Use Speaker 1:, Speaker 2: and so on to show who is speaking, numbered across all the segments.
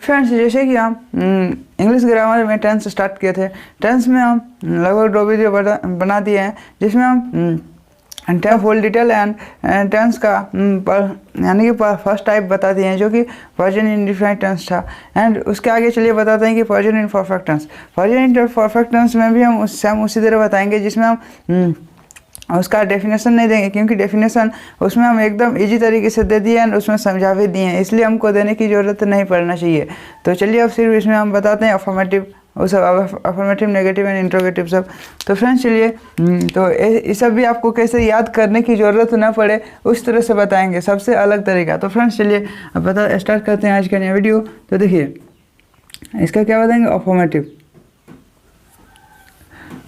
Speaker 1: Friends जैसे कि हम इंग्लिश ग्रामर में टेंस स्टार्ट किए थे, टेंस में हम लगभग 2 वीडियो बना दिए हैं जिसमें हम फुल डिटेल एंड टेंस का यानी कि फर्स्ट टाइप बता दिए हैं जो कि प्रेजेंट इंडेफिनिट टेंस था। एंड उसके आगे चलिए बताते हैं कि present imperfect tense. Present imperfect tense में भी हम उसी तरह बताएंगे जिसमें हम उसका डेफिनेशन नहीं देंगे, क्योंकि डेफिनेशन उसमें हम एकदम इजी तरीके से दे दिए एंड उसमें समझा भी दिए हैं, इसलिए हमको देने की ज़रूरत नहीं पड़ना चाहिए। तो चलिए अब सिर्फ इसमें हम बताते हैं अफर्मेटिव, वो सब अफर्मेटिव, नेगेटिव एंड इंट्रोगेटिव सब। तो फ्रेंड्स चलिए तो ये सब भी आपको कैसे याद करने की ज़रूरत ना पड़े उस तरह से बताएंगे, सबसे अलग तरीका। तो फ्रेंड्स चलिए अब स्टार्ट करते हैं आज का नया वीडियो। तो देखिए इसका क्या बताएंगे, अफर्मेटिव।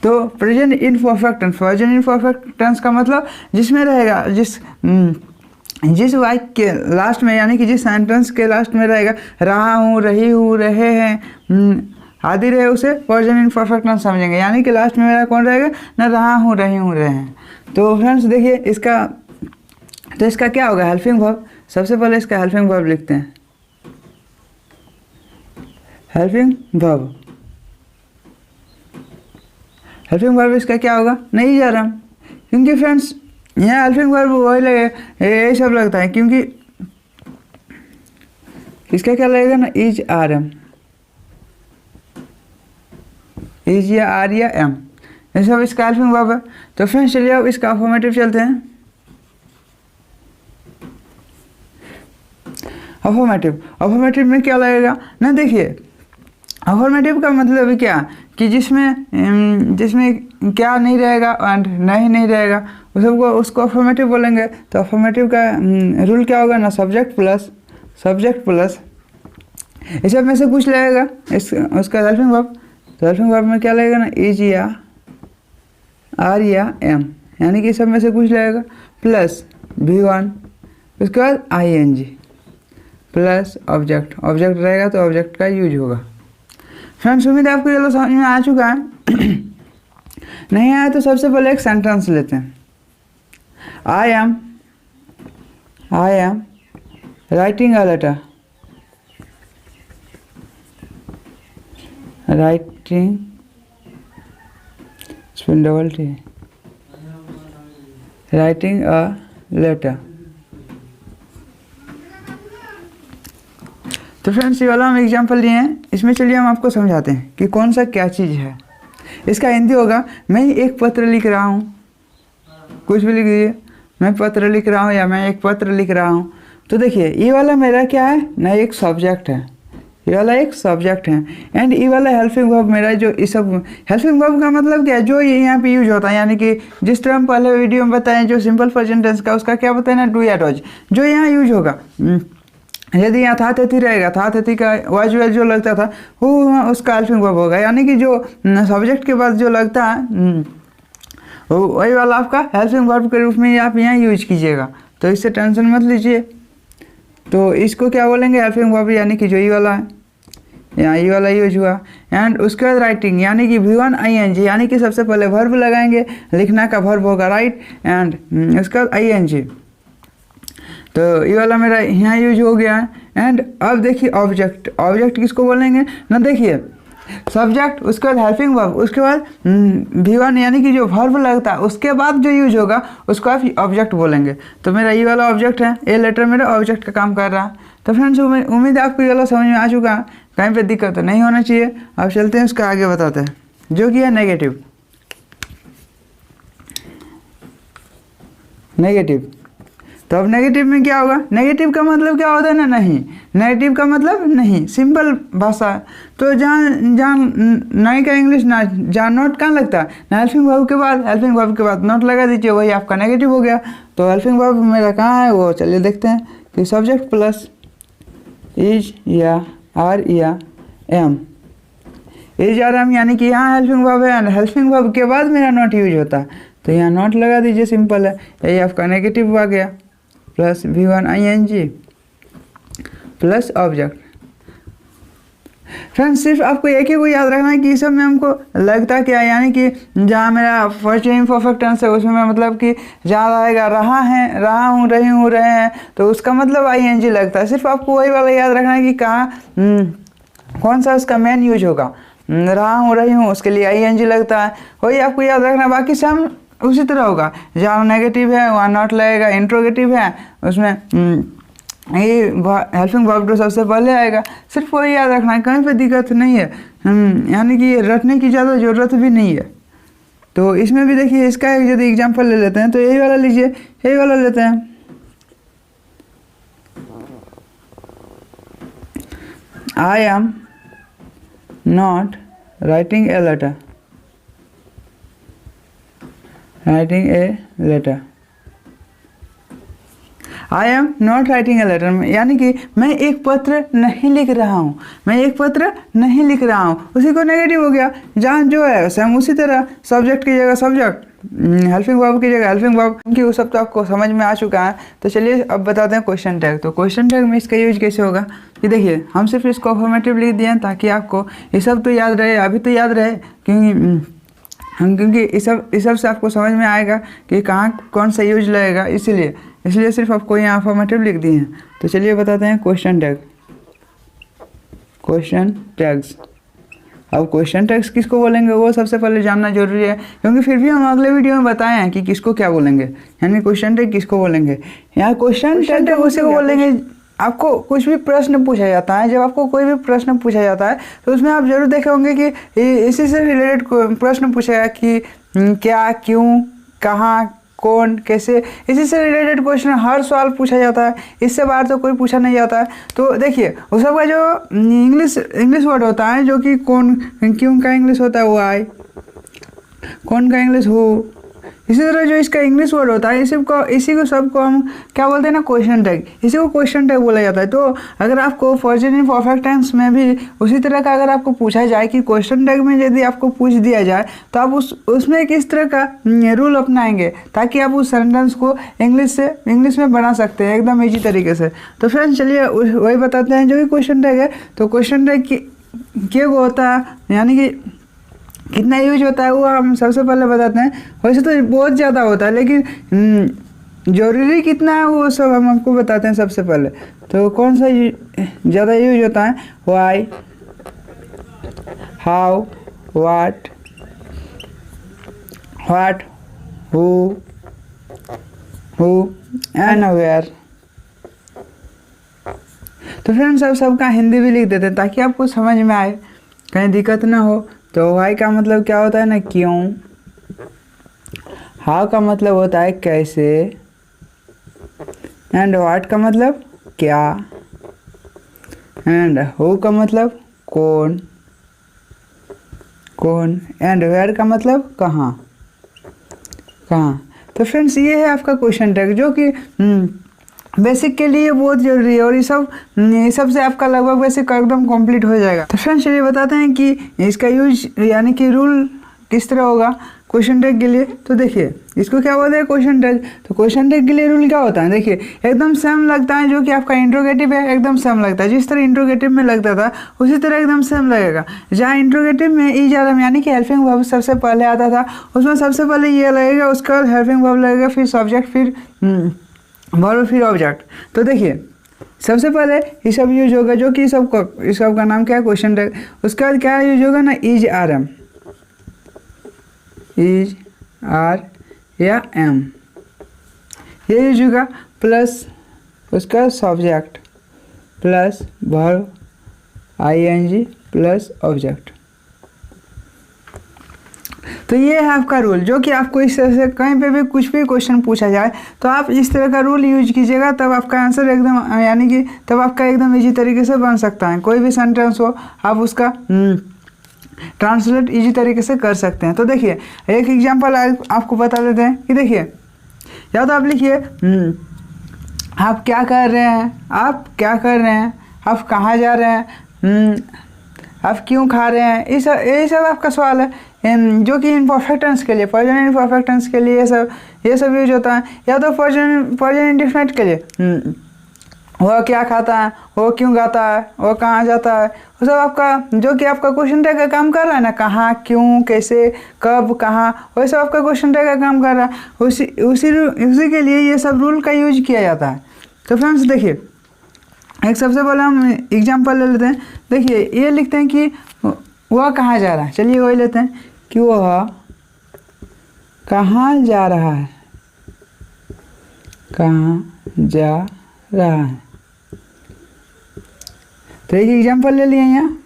Speaker 1: तो present imperfect tense, present imperfect tense का मतलब जिसमें रहेगा जिस वाक्य के लास्ट में यानी कि जिस सेंटेंस के लास्ट में रहेगा रहा हूँ, रही हूँ, रहे हैं आदि रहे, उसे प्रेजेंट इनपरफेक्ट टेंस समझेंगे। यानी कि लास्ट में मेरा कौन रहेगा, ना रहा हूँ, रही हूँ, रहे हैं। तो फ्रेंड्स देखिए इसका क्या होगा, हेल्पिंग वर्ब। सबसे पहले इसका हेल्पिंग वर्ब लिखते हैं, हेल्पिंग वर्ब। हेल्पिंग वर्ब इसका क्या होगा, नहीं जा रहा, क्योंकि फ्रेंड्स यहाँ हेल्पिंग वर्ब वही लगे, यही सब लगता है, क्योंकि इसका क्या लगेगा ना, इज, आर, एम, इज या आर या एम, ये सब इसका हेल्पिंग वर्ब है। तो फ्रेंड्स चलिए अब इसका अफर्मेटिव चलते हैं। अफर्मेटिव में क्या लगेगा ना, देखिए अफर्मेटिव का मतलब क्या कि जिसमें क्या नहीं रहेगा एंड नहीं रहेगा, उस सबको उसको अफर्मेटिव बोलेंगे। तो अफर्मेटिव का रूल क्या होगा ना, सब्जेक्ट प्लस इस सब में से कुछ लगेगा उसका हेल्पिंग वर्ब। तो हेल्पिंग वर्ब में क्या लगेगा ना, इज या आर या एम, यानी कि सब में से कुछ लगेगा, प्लस V1, उसके बाद ING प्लस ऑब्जेक्ट रहेगा तो ऑब्जेक्ट का यूज होगा। फ्रेंड्स उम्मीद है आपको ये समझ में आ चुका है। नहीं आया तो सबसे पहले एक सेंटेंस लेते हैं, I am writing a letter, writing writing a letter. तो फ्रेंड्स ये वाला हम एग्जाम्पल लिए हैं, इसमें चलिए हम आपको समझाते हैं कि कौन सा क्या चीज़ है। इसका हिंदी होगा, मैं एक पत्र लिख रहा हूँ, कुछ भी लिख दीजिए, मैं पत्र लिख रहा हूँ या मैं एक पत्र लिख रहा हूँ। तो देखिए ये वाला मेरा क्या है ना, एक सब्जेक्ट है, ये वाला एक सब्जेक्ट है एंड ये वाला हेल्पिंग वर्ब मेरा, जो इस सब हेल्पिंग वर्ब का मतलब क्या है, जो यहाँ पे यूज होता है, यानी कि जिस तरह हम पहले वीडियो में बताएं जो सिंपल प्रेजेंट टेंस का उसका क्या बताए ना, डू या डज, जो यहाँ यूज होगा। यदि यहाँ था थी रहेगा, था थी का वाज वेल जो लगता था वो उसका हेल्पिंग वर्ब होगा, यानी कि जो सब्जेक्ट के बाद जो लगता है वही वाला आपका हेल्पिंग वर्ब के रूप में आप यहाँ यूज कीजिएगा। तो इससे टेंशन मत लीजिए। तो इसको क्या बोलेंगे, हेल्पिंग वर्ब, यानी कि जो ये वाला है, यहाँ ये वाला यूज हुआ। एंड उसके बाद राइटिंग, यानी कि V1 ING, यानी कि सबसे पहले वर्ब लगाएंगे, लिखना का वर्ब होगा राइट, एंड उसके बाद ING। तो ये वाला मेरा यहाँ यूज हो गया है। एंड अब देखिए ऑब्जेक्ट किसको बोलेंगे ना, देखिए सब्जेक्ट, उसके बाद हेल्पिंग वर्ब, उसके बाद V1 यानी कि जो वर्ब लगता है उसके बाद जो यूज होगा उसको आप ऑब्जेक्ट बोलेंगे। तो मेरा ये वाला ऑब्जेक्ट है, ये लेटर मेरा ऑब्जेक्ट का काम कर रहा है। तो फ्रेंड्स उम्मीद है आपको ये वाला समझ में आ चुका है, कहीं पे दिक्कत तो नहीं होना चाहिए। अब चलते हैं उसका आगे बताते हैं, जो कि है नेगेटिव। तो अब नेगेटिव में क्या होगा, नेगेटिव का मतलब क्या होता है ना, नहीं, नेगेटिव का मतलब नहीं, सिंपल भाषा है। तो जहाँ नहीं का इंग्लिश ना, जहाँ नॉट कहाँ लगता है ना, हेल्पिंग वर्ब के बाद नॉट लगा दीजिए, वही आपका नेगेटिव हो गया। तो हेल्पिंग वर्ब मेरा कहाँ है वो चलिए देखते हैं कि सब्जेक्ट प्लस इज या आर या एम, इज आर एम, यानी कि यहाँ हेल्पिंग वर्ब है एंड हेल्पिंग वर्ब के बाद मेरा नॉट यूज होता है, तो यहाँ नॉट लगा दीजिए, सिंपल है, यही आपका नेगेटिव आ गया, plus V1 ING plus object. Friends सिर्फ आपको एक ही को याद रखना है कि इस सब में हमको लगता क्या है, यानी कि जहाँ मेरा फर्स्ट इम्परफेक्ट टेंस है उसमें मतलब कि जहाँ रहेगा रहा है, रहा हूँ, रही हूँ, रहे हैं, तो उसका मतलब ING लगता है। सिर्फ आपको वही वाला याद रखना है कि कहाँ कौन सा उसका मेन यूज होगा, रहा हूँ रही हूँ, उसके लिए ING लगता है, वही आपको याद रखना। बाकी सब उसी तरह होगा, जहाँ नेगेटिव है वहाँ नॉट लगेगा, इंट्रोगेटिव है उसमें ये हेल्पिंग वर्ब टू सबसे पहले आएगा। सिर्फ वही याद रखना है, कहीं पे दिक्कत नहीं है, यानी कि रटने की ज़्यादा ज़रूरत भी नहीं है। तो इसमें भी देखिए, इसका एक यदि एग्जाम्पल ले लेते हैं तो यही वाला लीजिए, यही वाला लेते हैं। I am not writing a letter. Writing a letter. I am not writing a letter, यानी कि मैं एक पत्र नहीं लिख रहा हूँ, मैं एक पत्र नहीं लिख रहा हूँ। उसी को नेगेटिव हो गया, जहाँ जो है सेम उसी तरह, सब्जेक्ट की जगह सब्जेक्ट, हेल्पिंग वर्ब की जगह हेल्पिंग वर्ब, क्योंकि वो सब तो आपको समझ में आ चुका है। तो चलिए अब बताते हैं क्वेश्चन टैग। तो क्वेश्चन टैग में इसका यूज कैसे होगा, कि देखिए हम सिर्फ इसको अफर्मेटिव लिख दिए हैं ताकि आपको ये सब तो याद रहे, अभी तो याद रहे, क्योंकि इस सब से आपको समझ में आएगा कि कहाँ कौन सा यूज लगेगा, इसलिए सिर्फ आपको यहाँ अफर्मेटिव लिख दिए हैं। तो चलिए बताते हैं क्वेश्चन टैग, क्वेश्चन टैग्स। अब क्वेश्चन टैग्स किसको बोलेंगे वो सबसे पहले जानना जरूरी है, क्योंकि फिर भी हम अगले वीडियो में बताए हैं कि किसको क्या बोलेंगे, यानी क्वेश्चन टैग किसको बोलेंगे। यहाँ क्वेश्चन टैग उसी को बोलेंगे, आपको कुछ भी प्रश्न पूछा जाता है, जब आपको कोई भी प्रश्न पूछा जाता है तो उसमें आप जरूर देखे होंगे कि इसी से रिलेटेड प्रश्न पूछेगा कि क्या, क्यों, कहाँ, कौन, कैसे, इसी से रिलेटेड क्वेश्चन हर सवाल पूछा जाता है, इससे बाहर तो कोई पूछा नहीं जाता है। तो देखिए उस सबका जो इंग्लिश वर्ड होता है, जो कि कौन, क्यों का इंग्लिश होता है वो आई, कौन का इंग्लिश हो, इसी तरह जो इसका इंग्लिश वर्ड होता है इसी को सबको हम क्या बोलते हैं ना, क्वेश्चन टैग, इसी को क्वेश्चन टैग बोला जाता है। तो अगर आपको प्रेजेंट परफेक्ट टेंस में भी उसी तरह का अगर आपको पूछा जाए कि क्वेश्चन टैग में यदि आपको पूछ दिया जाए तो आप उसमें किस तरह का रूल अपनाएंगे ताकि आप उस सेंटेंस को इंग्लिश में बना सकते हैं एकदम ईजी तरीके से। तो फ्रेंड्स चलिए वही बताते हैं जो भी क्वेश्चन टैग है। तो क्वेश्चन टैग क्या होता है, यानी कि कितना यूज होता है वो हम सबसे पहले बताते हैं। वैसे तो बहुत ज़्यादा होता है, लेकिन जरूरी कितना है वो सब हम आपको बताते हैं सबसे पहले। तो कौन सा ज़्यादा यूज होता है, why, how, what, who and where. तो फ्रेंड्स अब सबका हिंदी भी लिख देते हैं ताकि आपको समझ में आए, कहीं दिक्कत ना हो। तो वाई का मतलब क्या होता है ना, क्यों। हाउ का मतलब होता है कैसे, एंड व्हाट का मतलब क्या, एंड हु का मतलब कौन, एंड वेयर का मतलब कहाँ। तो फ्रेंड्स ये है आपका क्वेश्चन टैग, जो कि बेसिक के लिए बहुत जरूरी है, और ये सब से आपका लगभग बेसिक एकदम कंप्लीट हो जाएगा। तो फ्रेंड्स चलिए बताते हैं कि इसका यूज यानी कि रूल किस तरह होगा क्वेश्चन टैग के लिए। तो देखिए इसको क्या बोलते हैं, क्वेश्चन टैग। तो क्वेश्चन टैग के लिए रूल क्या होता है, देखिए एकदम सेम लगता है, जो कि आपका इंट्रोगेटिव है एकदम सेम लगता है, जिस तरह इंट्रोगेटिव में लगता था उसी तरह एकदम सेम लगेगा। जहाँ इंट्रोगेटिव में ई ज़्यादा यानी कि हेल्पिंग वर्ब सबसे पहले आता था, उसमें सबसे पहले ये लगेगा, उसका हेल्पिंग वर्ब लगेगा, फिर सब्जेक्ट, फिर वर्ब, फिर ऑब्जेक्ट। तो देखिए सबसे पहले ये सब यूज होगा, जो कि इस सब का नाम क्या है, क्वेश्चन टैग। उसका बाद क्या यूज होगा ना, इज आर या एम, ये यूज होगा, प्लस उसका subject plus verb ING plus object. तो ये है आपका रूल, जो कि आपको इस तरह से कहीं पे भी कुछ भी क्वेश्चन पूछा जाए तो आप इस तरह का रूल यूज कीजिएगा, तब आपका आंसर एकदम यानी कि तब आपका एकदम इजी तरीके से बन सकता है। कोई भी सेंटेंस हो आप उसका ट्रांसलेट इजी तरीके से कर सकते हैं। तो देखिए एक एग्जांपल आपको बता देते हैं कि देखिए, या तो आप लिखिए आप क्या कर रहे हैं, आप कहाँ जा रहे हैं, आप क्यों खा रहे हैं, ये सब आपका सवाल है, जो कि इनपरफेक्ट टेंस के लिए, प्रेजेंट इनपरफेक्ट टेंस के लिए ये सब यूज होता है। या तो प्रेजेंट इंडेफिनिट के लिए वो क्या खाता है, वो क्यों गाता है, वो कहाँ जाता है, वो सब आपका जो कि आपका क्वेश्चन टैग का काम कर रहा है ना, कहाँ, क्यों, कैसे, कब, कहाँ, वही सब आपका क्वेश्चन टैग का काम कर रहा है। उसी के लिए ये सब रूल का यूज किया जाता है। तो फ्रेंड्स देखिए एक सबसे पहले हम एग्जाम्पल ले लेते हैं। देखिए ये लिखते हैं कि वह कहाँ जा रहा है। चलिए वही लेते हैं कि वह कहाँ जा रहा है, कहाँ जा रहा है। तो एक एग्जाम्पल ले लिए यहाँ,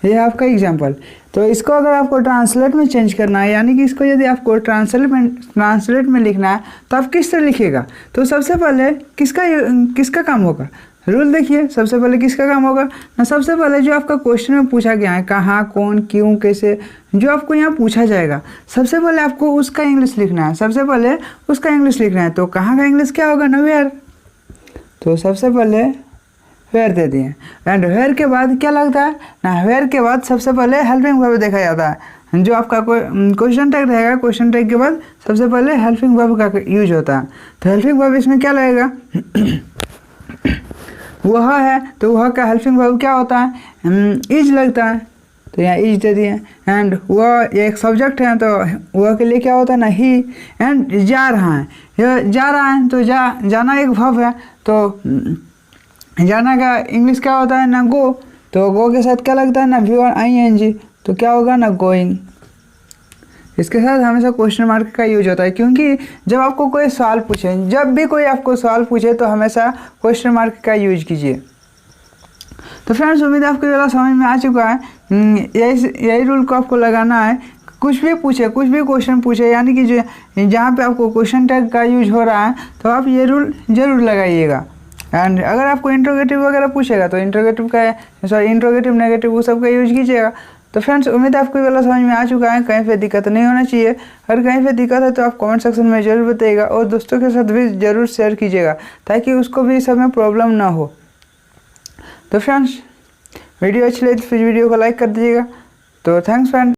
Speaker 1: ये आपका एग्जाम्पल। तो इसको अगर आपको ट्रांसलेट में चेंज करना है, यानी कि इसको यदि आपको ट्रांसलेट में लिखना है तो आप किस तरह लिखिएगा। तो सबसे पहले किसका काम होगा, रूल देखिए। सबसे पहले किसका काम होगा ना, सबसे पहले जो आपका क्वेश्चन में पूछा गया है, कहाँ, कौन, क्यों, कैसे, जो आपको यहाँ पूछा जाएगा, सबसे पहले आपको उसका इंग्लिश लिखना है। सबसे पहले उसका इंग्लिश लिखना है। तो कहाँ का इंग्लिश क्या होगा ना, वेयर। तो सबसे पहले वेयर दे दिए। एंड वेयर के बाद क्या लगता है ना, वेयर के बाद सबसे पहले हेल्पिंग वर्ब देखा जाता है। जो आपका क्वेश्चन टैग रहेगा, क्वेश्चन टैग के बाद सबसे पहले हेल्पिंग वर्ब का यूज होता है। तो हेल्पिंग वर्ब इसमें क्या लगेगा, वह है, तो वह का हेल्पिंग वर्ब क्या होता है, इज लगता है। तो यहाँ इज दे दिए। एंड वह एक सब्जेक्ट है, तो वह के लिए क्या होता है ना, ही। एंड जा रहा है, यह जा रहा है, तो जाना एक वर्ब है। तो जाना का इंग्लिश क्या होता है ना, गो। तो गो के साथ क्या लगता है ना, VORING। तो क्या होगा ना, गोइंग। इसके साथ हमेशा क्वेश्चन मार्क का यूज होता है, क्योंकि जब आपको कोई सवाल पूछे, जब भी कोई आपको सवाल पूछे तो हमेशा क्वेश्चन मार्क का यूज कीजिए। तो फ्रेंड्स उम्मीद है आपको ये वाला समझ में आ चुका है। यही रूल को आपको लगाना है। कुछ भी पूछे, कुछ भी क्वेश्चन पूछे, यानी कि जो जहाँ पे आपको क्वेश्चन टैग का यूज हो रहा है, तो आप ये रूल जरूर लगाइएगा। एंड अगर आपको इंट्रोगेटिव वगैरह पूछेगा तो इंट्रोगेटिव नेगेटिव वो सब का यूज कीजिएगा। तो फ्रेंड्स उम्मीद है आपको ये वाला समझ में आ चुका है। कहीं पे दिक्कत नहीं होना चाहिए। अगर कहीं पे दिक्कत है तो आप कमेंट सेक्शन में ज़रूर बताइएगा, और दोस्तों के साथ भी ज़रूर शेयर कीजिएगा, ताकि उसको भी सब में प्रॉब्लम ना हो। तो फ्रेंड्स वीडियो अच्छी लगी तो फिर वीडियो को लाइक कर दीजिएगा। तो थैंक्स फ्रेंड।